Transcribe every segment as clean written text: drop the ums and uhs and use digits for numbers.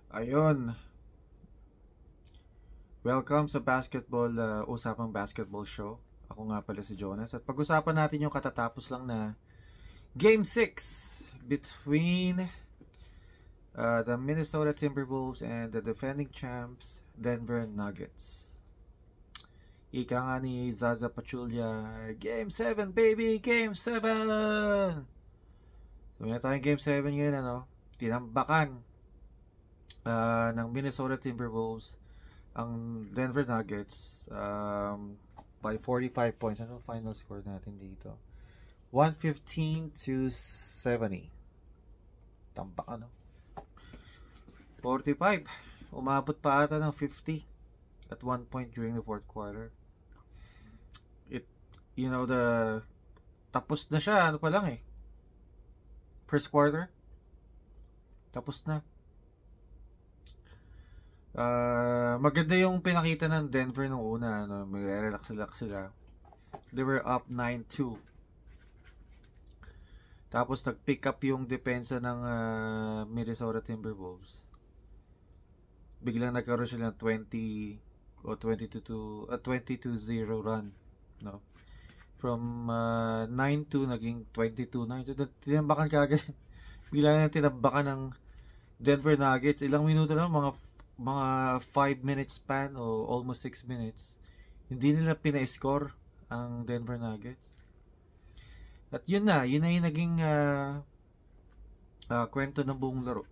Ayun, welcome sa basketball, usapang basketball show. Ako nga pala si Jonas at pag-usapan natin yung katatapos lang na Game 6 between the Minnesota Timberwolves and the defending champs Denver Nuggets. Ika nga ni Zaza Pachulia, Game 7 baby, Game 7! So may tayong Game 7 ngayon, tinambakan ng Minnesota Timberwolves ang Denver Nuggets by 45 points. Ano final score natin dito? 115 to 70. Tambak 45. Umabot pa ata ng 50 at one point during the fourth quarter. The tapos na siya, ano pa lang eh. First quarter. Tapos na. Maganda yung pinakita ng Denver nung una, mag-relax sila. They were up 9-2. Tapos nag-pick up yung depensa ng Minnesota Timberwolves. Biglang nagkaroon sila ng 20 o 22-0 run, no? From 9-2 naging 22-9. So tinambakan kagad. Bigla na tinambakan ng Denver Nuggets. Ilang minuto lang, mga 5 minutes span o almost 6 minutes, hindi nila pina-score ang Denver Nuggets. At yun na yung naging kwento ng buong laro.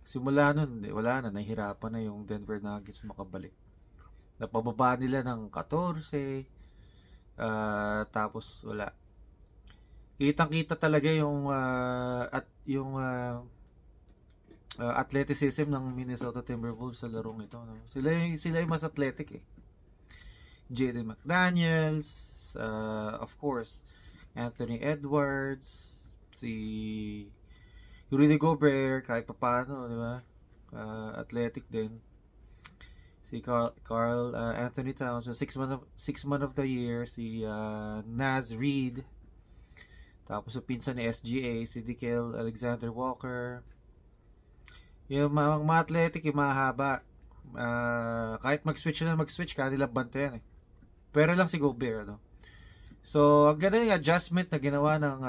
Simula nun, wala na, nahihirapan na yung Denver Nuggets makabalik. Napababa nila ng 14, tapos wala. Kitang-kita talaga yung athleticism ng Minnesota Timberwolves sa larong ito, no? Sila yung mas athletic eh. Jaden McDaniels, of course, Anthony Edwards, si Rudy Gobert, kahit paano, di ba? Athletic din. Si Carl Anthony Towns, so six man of the year, si Naz Reid. Tapos yung pinsan ni SGA, si Nickeil Alexander Walker. Yung mga athletic, yung mahaba. Kahit mag-switch, kanila bantayan eh. Pero lang si Gobert, ano. So, ang ganda yung adjustment na ginawa ng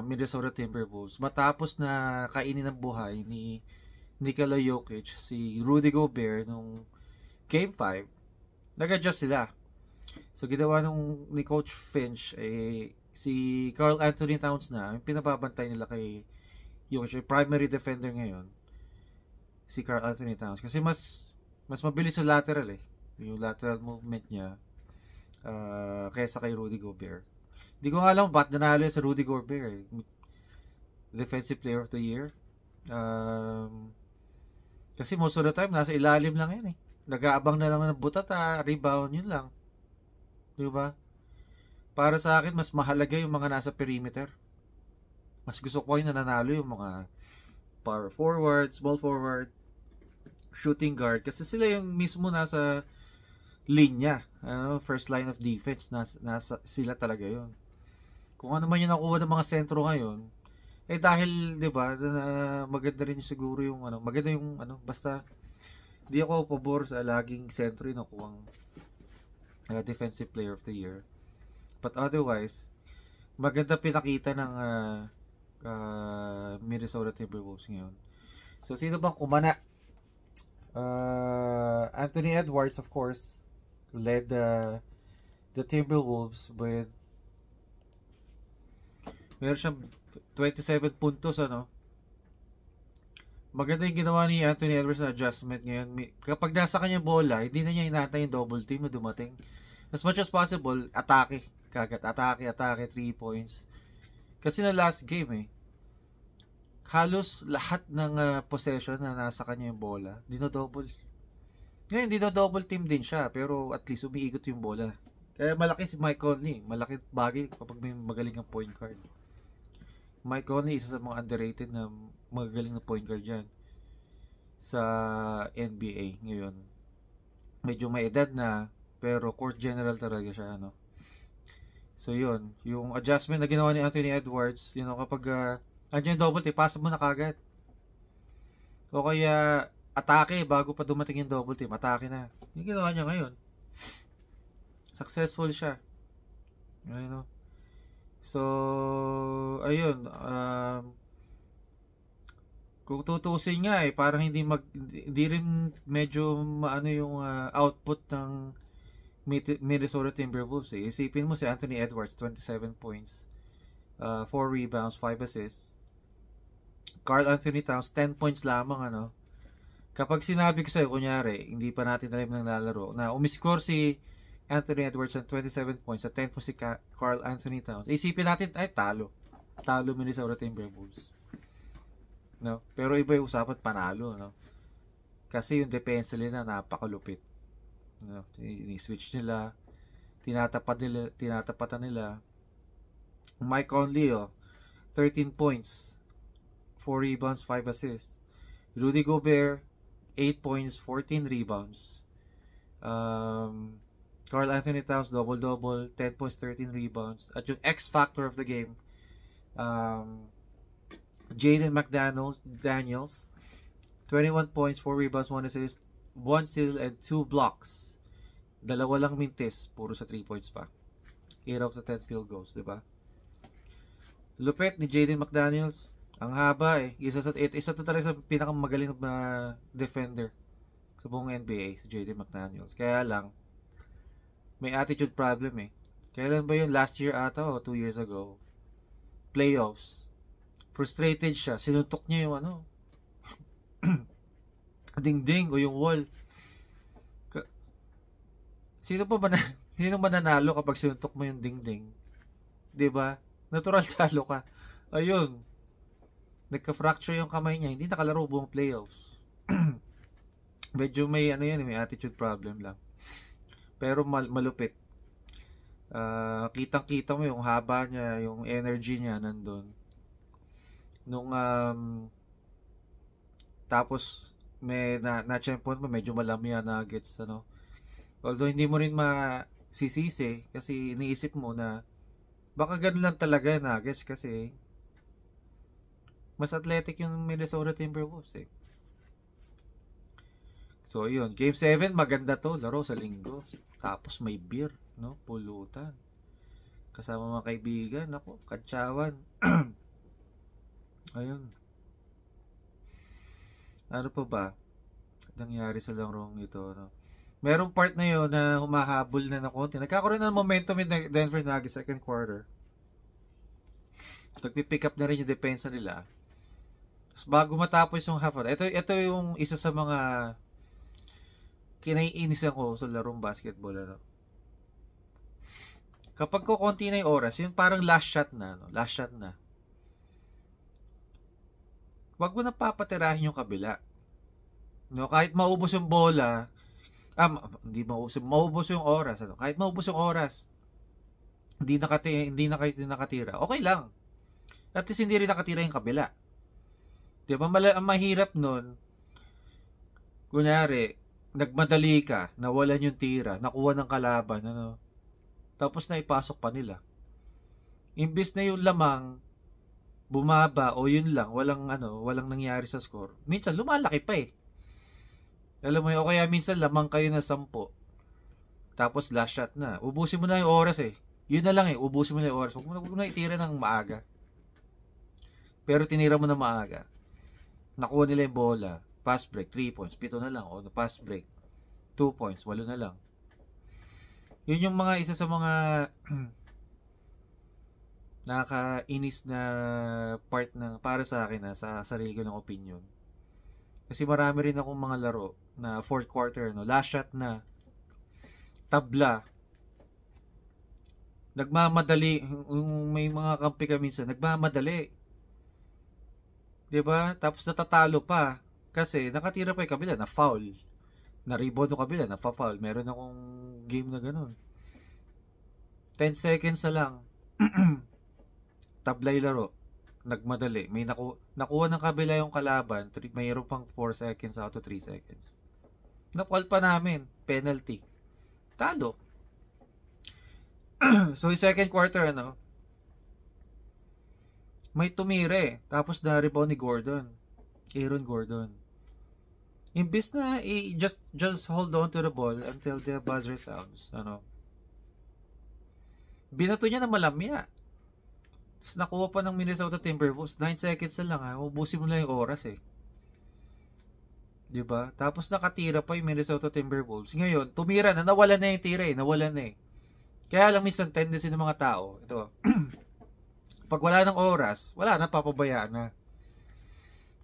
Minnesota Timberwolves matapos na kainin ng buhay ni Nikola Jokic si Rudy Gobert nung Game 5. Nag-adjust sila. So, ginawa ni Coach Finch si Karl Anthony Towns na yung pinababantay nila kay Jokic, primary defender ngayon, si Karl Anthony Towns, kasi mas mabilis yung lateral eh, yung lateral movement niya kaysa kay Rudy Gobert. Hindi ko nga alam ba't nanalo sa Rudy Gobert eh. Defensive Player of the Year. Kasi most of the time nasa ilalim lang yan eh, nag-aabang na lang ng butata, rebound, yun lang, di ba? Para sa akin mas mahalaga yung mga nasa perimeter. Mas gusto ko yung nananalo yung mga power forward, small forward, shooting guard. Kasi sila yung mismo nasa linya. First line of defense. Nasa sila talaga yon. Kung ano man yung nakuha ng mga sentro ngayon, dahil, di ba, maganda rin siguro yung, maganda yung, basta, di ako pabor sa laging sentro yung nakuhang defensive player of the year. But otherwise, maganda pinakita ng Minnesota Timberwolves ngayon. So, sino bang kumana? Anthony Edwards, of course, led the Timberwolves with meron siyang 27 puntos, Maganda yung ginawa ni Anthony Edwards na adjustment ngayon. Kapag nasa kanyang bola, hindi na niya inaantay yung double team na dumating. As much as possible, atake. Kagat, atake, 3 points. Kasi na last game halos lahat ng possession na nasa kanya yung bola, dino-double. Ngayon, dino-double team din siya, pero at least umiikot yung bola. Kaya malaki si Mike Conley. Malaki bagay kapag may magaling ang point guard. Mike Conley, isa sa mga underrated na magagaling na point guard dyan sa NBA ngayon. Medyo may edad na, pero court general talaga siya, So, yun. Yung adjustment na ginawa ni Anthony Edwards, kapag andyan double, pasa mo na kagad. O kaya, atake bago pa dumating yung double team. Atake na. Yung ginawa niya ngayon. Successful siya. Ayun, no? So, ayun. Kung tutusin nga parang hindi rin medyo maano yung output ng Minnesota Timberwolves eh. Isipin mo si Anthony Edwards, 27 points, 4 rebounds, 5 assists. Karl Anthony Towns, 10 points lamang, ano. Kapag sinabi ko sa'yo, kunyari, hindi pa natin alam ng lalaro, na umiscore si Anthony Edwards ng 27 points at 10 po si Karl Anthony Towns, isipin natin, ay talo. Talo Minnesota Timberwolves. No? Pero iba yung usapan, panalo, no? Kasi yung depensa nila napakalupit. No? Ni-switch nila, tinatapatan nila. Mike Conley, 13 points, 4 rebounds, 5 assists. Rudy Gobert, 8 points, 14 rebounds. Karl Anthony Towns, double-double, 10 points, 13 rebounds. At yung X factor of the game, Jaden McDaniels, 21 points, 4 rebounds, 1 assist, 1 steal, and 2 blocks. Dalawa lang mintis, puro sa 3 points pa. 8 out of 10 field goals, diba? Lupet ni Jaden McDaniels. Ang haba eh. Isa to talaga sa pinakamagaling na defender sa buong NBA, si Jaden McDaniels. Kaya lang, may attitude problem eh. Kailan ba yun? Last year ata o 2 years ago? Playoffs. Frustrated siya. Sinuntok niya yung dingding o yung wall. Sino ba nanalo kapag sinuntok mo yung dingding? 'Di ba? Natural talo ka. Ayun. Nagka-fracture yung kamay niya. Hindi nakalaro buong playoffs. Medyo may may attitude problem lang. Pero malupit. Kitang-kita mo yung haba niya, yung energy niya nandun. Nung tapos may na-champion mo, medyo malami yan Nuggets, ano. Although hindi mo rin masisisi kasi iniisip mo na baka ganun lang talaga Nuggets kasi mas athletic yung Minnesota Timberwolves eh. So yun, Game 7 maganda to, laro sa linggo. Tapos may beer, no? Pulutan. Kasama mga kaibigan, ako, katsawan. Ayun. Ano pa ba nangyari sa larong ito, no? Merong part na yun na humahabol na konti. Nagkakaroon ng momentum yung Denver Nuggets second quarter. Nagpipick up na rin yung depensa nila. Tapos bago matapos yung half, ito yung isa sa mga kinaiinisan ko sa larong basketball, ano. Kapag ko konti na yung oras, yung parang last shot na, no? Last shot na. Wag mo na papatirahin yung kabila. No, kahit maubos yung bola, maubos yung oras, ano. Kahit maubos yung oras, hindi nakatira. Okay lang. At least hindi rin nakatira yung kabila. 'Di ba? Ang mahirap nun, kunyari, nagmadali ka, nawalan yung tira, nakuha ng kalaban, ano. Tapos na ipasok pa nila. Imbis na yung lamang bumaba o yun lang, walang nangyari sa score. Minsan lumalaki pa eh. Alam mo yun, o kaya minsan lamang kayo na 10. Tapos last shot na. Ubusin mo na yung oras eh. Yun na lang eh, ubusin mo na yung oras. Huwag mo na itira ng maaga. Pero tinira mo na maaga. Nakuha nila yung bola. Pass break, 3 points. 7 na lang. O pass break, 2 points. 8 na lang. Yun yung isa sa mga nakakainis na part para sa akin sa sarili ko ng opinion. Kasi marami rin akong mga laro na fourth quarter, no, last shot na, tabla, nagmamadali, may mga kampi ka minsan, nagmamadali. 'Di ba? Tapos natatalo pa kasi nakatira pa 'yung kabila na foul. Na rebound ng kabila na foul. Meron akong game na ganun. 10 seconds na lang. Tablay laro. Nagmadali. May nakuha ng kabila yung kalaban. Mayroon pang 4 seconds out to 3 seconds. Napal pa namin. Penalty. Talo. So, yung second quarter, may tumire. Tapos na rebound ni Gordon. Aaron Gordon. Imbis na just hold on to the ball until the buzzer sounds, binato niya na malamya. Tapos nakuha pa ng Minnesota Timberwolves. 9 seconds na lang ha. Ubusin mo lang yung oras eh. Diba? Tapos nakatira pa yung Minnesota Timberwolves. Ngayon, tumira na. Nawala na yung tira eh. Nawala na eh. Kaya lang minsan tendency ng mga tao. Ito. Pag wala ng oras, wala na, papabayaan na.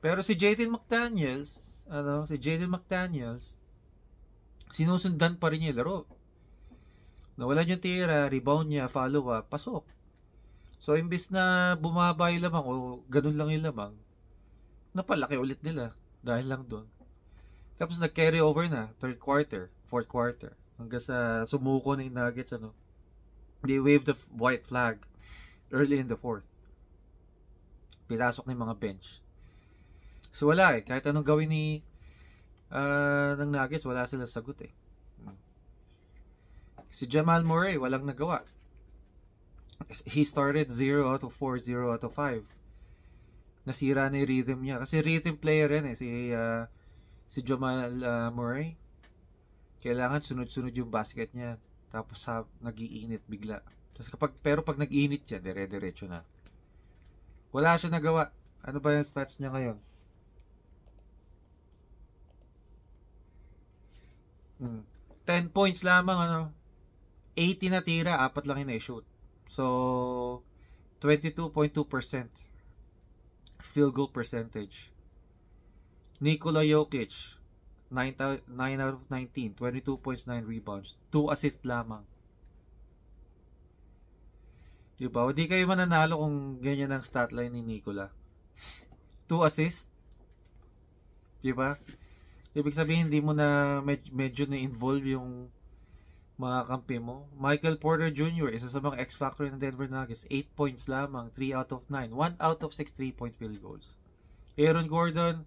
Pero si Jaden McDaniels, sinusundan pa rin yung laro. Nawalan yung tira, rebound niya, follow up, pasok. So, imbis na bumaba yung lamang o ganun lang yung lamang, napalaki ulit nila dahil lang doon. Tapos nag-carry over na, third quarter, fourth quarter, hanggang sa sumuko na yung Nuggets, They waved the white flag early in the fourth. Pinasok na yung mga bench. So, wala eh. Kahit anong gawin ng Nuggets, wala sila sagot eh. Si Jamal Murray, walang nagawa. He started 0 out of 4, 0 out of 5. Nasira na yung rhythm niya. Kasi rhythm player yan eh. Si Jamal Murray. Kailangan sunod-sunod yung basket niya. Tapos nag-iinit bigla. Pero pag nag-iinit siya, dire-diretso na. Wala siya nagawa. Ano ba yung stats niya ngayon? 10 points lamang, 80 na tira, 4 lang yung na-shoot. So, 22.2% field goal percentage. Nikola Jokic, 9 out of 19, 22 points, 9 rebounds, 2 assists lamang. Diba? Hindi kayo mananalo kung ganyan ang stat line ni Nikola. 2 assists. Diba? Ibig sabihin, hindi mo na medyo na-involve yung mga kampi mo. Michael Porter Jr., isa sa mga X-Factor ng Denver Nuggets, 8 points lamang, 3 out of 9, 1 out of 6 3-point field goals. Aaron Gordon,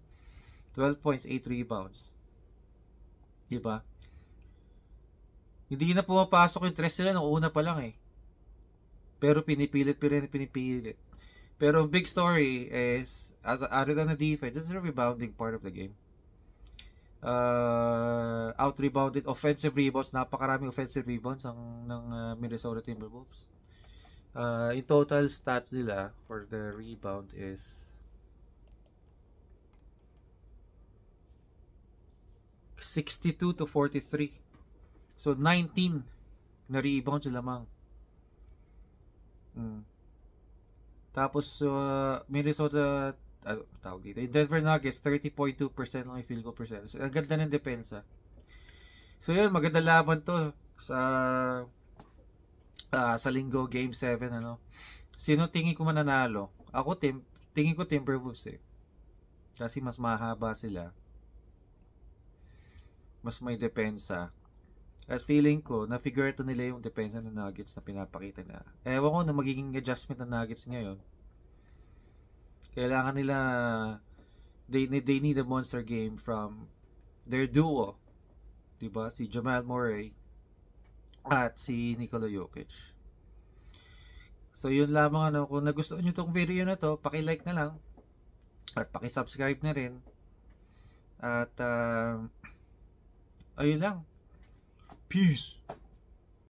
12 points, 8 rebounds. Diba? Hindi na pumapasok yung tres nila nung una pa lang eh. Pero pinipilit. Pero ang big story is, other than the defense, this is the rebounding part of the game. Out-rebounded, offensive rebounds, napakaraming offensive rebounds ng Minnesota Timberwolves. In total stats nila for the rebound is 62 to 43. So 19 na rebounds lamang. Tapos Minnesota tawag dito. Denver Nuggets, 30.2% lang yung field goal percentage. Ang ganda ng depensa. So yun, maganda laban to sa linggo, game 7, Sino tingin ko mananalo? Ako, tingin ko Timberwolves eh. Kasi mas mahaba sila. Mas may depensa. At feeling ko, na-figure ito nila yung depensa ng Nuggets na pinapakita na. Ewan ko na magiging adjustment ng Nuggets ngayon. Kailangan nila, they need a monster game from their duo, diba? Si Jamal Murray at si Nikola Jokic. So yun lamang, kung nagustuhan nyo tong video na to, paki-like na lang at paki-subscribe na rin. At ayun lang. Peace.